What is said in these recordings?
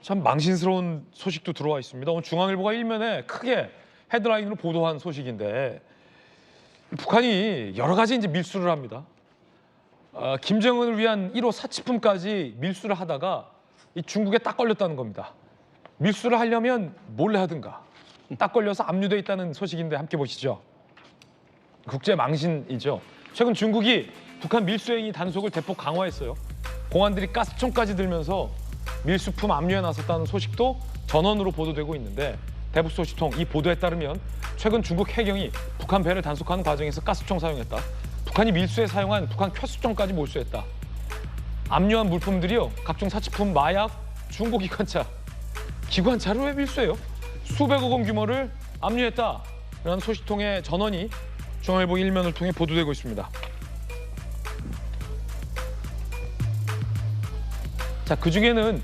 참 망신스러운 소식도 들어와 있습니다. 오늘 중앙일보가 일면에 크게 헤드라인으로 보도한 소식인데 북한이 여러 가지 이제 밀수를 합니다. 김정은을 위한 1호 사치품까지 밀수를 하다가 이 중국에 딱 걸렸다는 겁니다. 밀수를 하려면 몰래 하든가 딱 걸려서 압류돼 있다는 소식인데 함께 보시죠. 국제 망신이죠. 최근 중국이 북한 밀수행위 단속을 대폭 강화했어요. 공안들이 가스총까지 들면서 밀수품 압류에 나섰다는 소식도 전원으로 보도되고 있는데 대북소식통 이 보도에 따르면 최근 중국 해경이 북한 배를 단속하는 과정에서 가스총 사용했다. 북한이 밀수에 사용한 북한 쾌수총까지 몰수했다. 압류한 물품들이요. 각종 사치품, 마약, 중고 기관차. 기관차를 왜 밀수해요? 수백억 원 규모를 압류했다. 라는 소식통의 전원이 중앙일보 일면을 통해 보도되고 있습니다. 자, 그중에는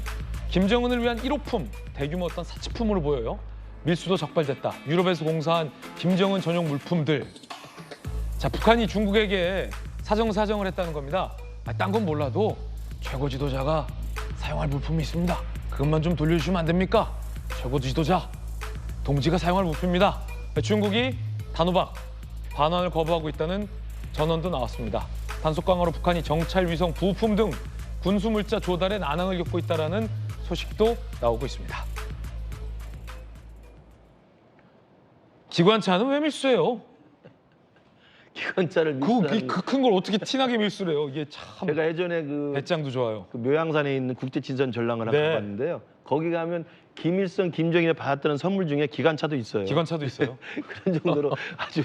김정은을 위한 1호품, 대규모 어떤 사치품으로 보여요. 밀수도 적발됐다. 유럽에서 공사한 김정은 전용 물품들. 자, 북한이 중국에게 사정을 했다는 겁니다. 딴 건 몰라도 최고 지도자가 사용할 물품이 있습니다. 그것만 좀 돌려주시면 안 됩니까? 최고 지도자, 동지가 사용할 물품입니다. 중국이 단호박, 반환을 거부하고 있다는 전언도 나왔습니다. 단속 강화로 북한이 정찰, 위성, 부품 등 군수물자 조달에 난항을 겪고 있다는 소식도 나오고 있습니다. 기관차는 왜 밀수해요? 기관차를 밀수하는 그 큰 걸 어떻게 티나게 밀수를 해요? 이게 참. 제가 예전에 배짱도 좋아요. 그 묘양산에 있는 국제친선 전랑을 네. 가봤는데요. 거기 가면 김일성, 김정일이 받았던 선물 중에 기관차도 있어요. 기관차도 있어요. 그런 정도로 아주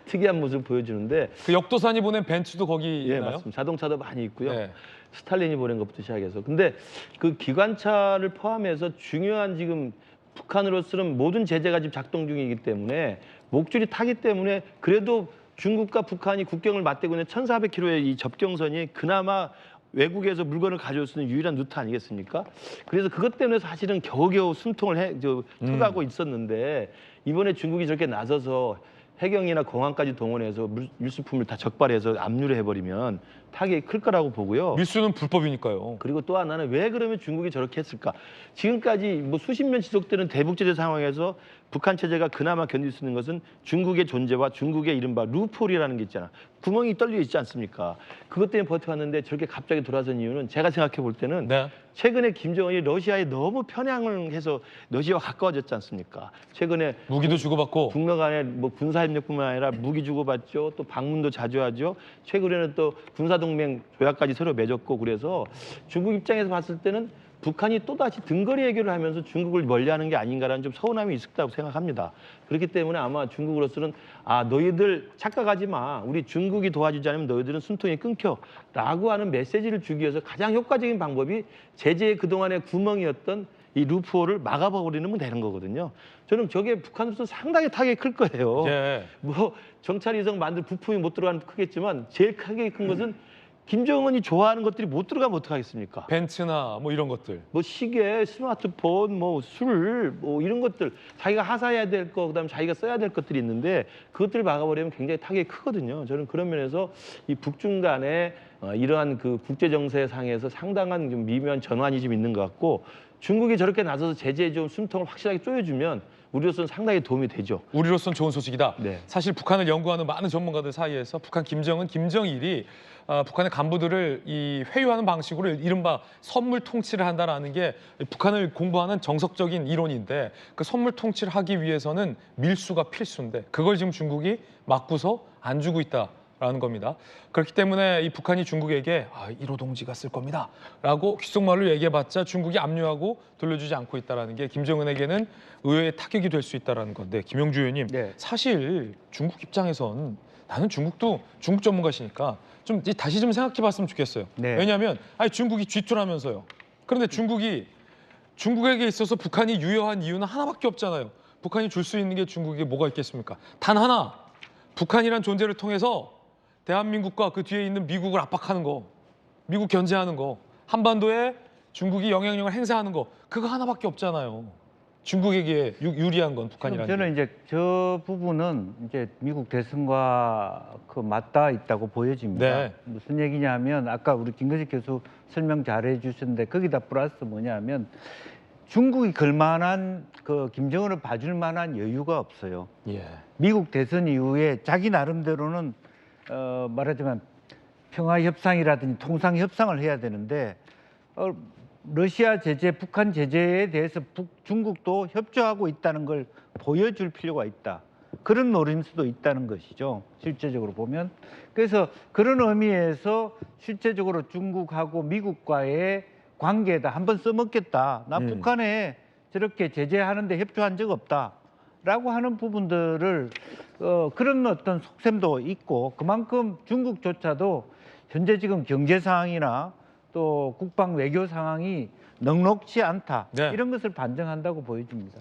특이한 모습을 보여주는데 그 역도산이 보낸 벤츠도 거기 예, 있나요? 맞습니다. 자동차도 많이 있고요. 네. 스탈린이 보낸 것부터 시작해서. 근데 그 기관차를 포함해서 중요한 지금 북한으로서는 모든 제재가 지금 작동 중이기 때문에 목줄이 타기 때문에 그래도 중국과 북한이 국경을 맞대고 있는 1,400km의 이 접경선이 그나마 외국에서 물건을 가져올 수 있는 유일한 루트 아니겠습니까? 그래서 그것 때문에 사실은 겨우겨우 숨통을 터가고 있었는데 이번에 중국이 저렇게 나서서 해경이나 공항까지 동원해서 밀수품을 다 적발해서 압류를 해버리면 타격이 클 거라고 보고요. 밀수는 불법이니까요. 그리고 또 하나는 왜 그러면 중국이 저렇게 했을까? 지금까지 뭐 수십 년 지속되는 대북 제재 상황에서 북한 체제가 그나마 견딜 수 있는 것은 중국의 존재와 중국의 이른바 루폴이라는 게 있잖아. 구멍이 뚫려 있지 않습니까? 그것 때문에 버텨왔는데 저렇게 갑자기 돌아선 이유는 제가 생각해 볼 때는 네. 최근에 김정은이 러시아에 너무 편향을 해서 러시아와 가까워졌지 않습니까? 최근에 무기도 주고받고. 북러 간에 뭐 군사협력뿐만 아니라 무기 주고받죠. 또 방문도 자주 하죠. 최근에는 또 군사동맹 조약까지 서로 맺었고 그래서 중국 입장에서 봤을 때는 북한이 또다시 등거리 해결을 하면서 중국을 멀리하는 게 아닌가라는 좀 서운함이 있을 거라고 생각합니다. 그렇기 때문에 아마 중국으로서는 너희들 착각하지 마. 우리 중국이 도와주지 않으면 너희들은 숨통이 끊겨. 라고 하는 메시지를 주기 위해서 가장 효과적인 방법이 제재의 그동안의 구멍이었던 이 루프홀을 막아버리면 되는 거거든요. 저는 저게 북한으로서 상당히 타격이 클 거예요. 예. 뭐 정찰위성 만들 부품이 못 들어가는 것도 크겠지만 제일 타격이 큰 것은 김정은이 좋아하는 것들이 못 들어가면 어떡하겠습니까? 벤츠나 뭐 이런 것들. 뭐 시계, 스마트폰, 뭐 술, 뭐 이런 것들 자기가 하사해야 될 거, 그다음에 자기가 써야 될 것들이 있는데 그것들을 막아버리면 굉장히 타격이 크거든요. 저는 그런 면에서 이 북중 간의 이러한 그 국제 정세 상에서 상당한 좀 미묘한 전환이 좀 있는 것 같고 중국이 저렇게 나서서 제재에 좀 숨통을 확실하게 쪼여주면 우리로서는 상당히 도움이 되죠. 우리로서는 좋은 소식이다. 네. 사실 북한을 연구하는 많은 전문가들 사이에서 북한 김정은, 김정일이 북한의 간부들을 이 회유하는 방식으로 이른바 선물 통치를 한다라는 게 북한을 공부하는 정석적인 이론인데 그 선물 통치를 하기 위해서는 밀수가 필수인데 그걸 지금 중국이 막고서 안 주고 있다라는 겁니다. 그렇기 때문에 이 북한이 중국에게 1호 동지가 쓸 겁니다 라고 귓속말로 얘기해봤자 중국이 압류하고 돌려주지 않고 있다는 게 김정은에게는 의외의 타격이 될 수 있다는 건데 김영주 의원님 네. 사실 중국 입장에선 나는 중국도 중국 전문가시니까 좀 다시 좀 생각해봤으면 좋겠어요. 네. 왜냐하면 중국이 G2라면서요. 그런데 중국에게 있어서 북한이 유효한 이유는 하나밖에 없잖아요. 북한이 줄 수 있는 게 중국에 뭐가 있겠습니까? 단 하나. 북한이란 존재를 통해서 대한민국과 그 뒤에 있는 미국을 압박하는 거, 미국 견제하는 거, 한반도에 중국이 영향력을 행사하는 거 그거 하나밖에 없잖아요. 중국에게 유리한 건 북한이라는 게. 저는 이제 저 부분은 이제 미국 대선과 그 맞닿아 있다고 보여집니다. 네. 무슨 얘기냐면 아까 우리 김근식 교수 설명 잘해 주셨는데 거기다 플러스 뭐냐면 중국이 걸만한 그 김정은을 봐줄 만한 여유가 없어요. 예. 미국 대선 이후에 자기 나름대로는 말하자면 평화 협상이라든지 통상 협상을 해야 되는데 러시아 제재, 북한 제재에 대해서 중국도 협조하고 있다는 걸 보여줄 필요가 있다. 그런 노림수도 있다는 것이죠. 실제적으로 보면. 그래서 그런 의미에서 실제적으로 중국하고 미국과의 관계에다 한번 써먹겠다. 나 북한에 저렇게 제재하는데 협조한 적 없다라고 하는 부분들을 그런 어떤 속셈도 있고 그만큼 중국조차도 현재 지금 경제 상황이나 또 국방 외교 상황이 넉넉지 않다. 네. 이런 것을 반증한다고 보여집니다.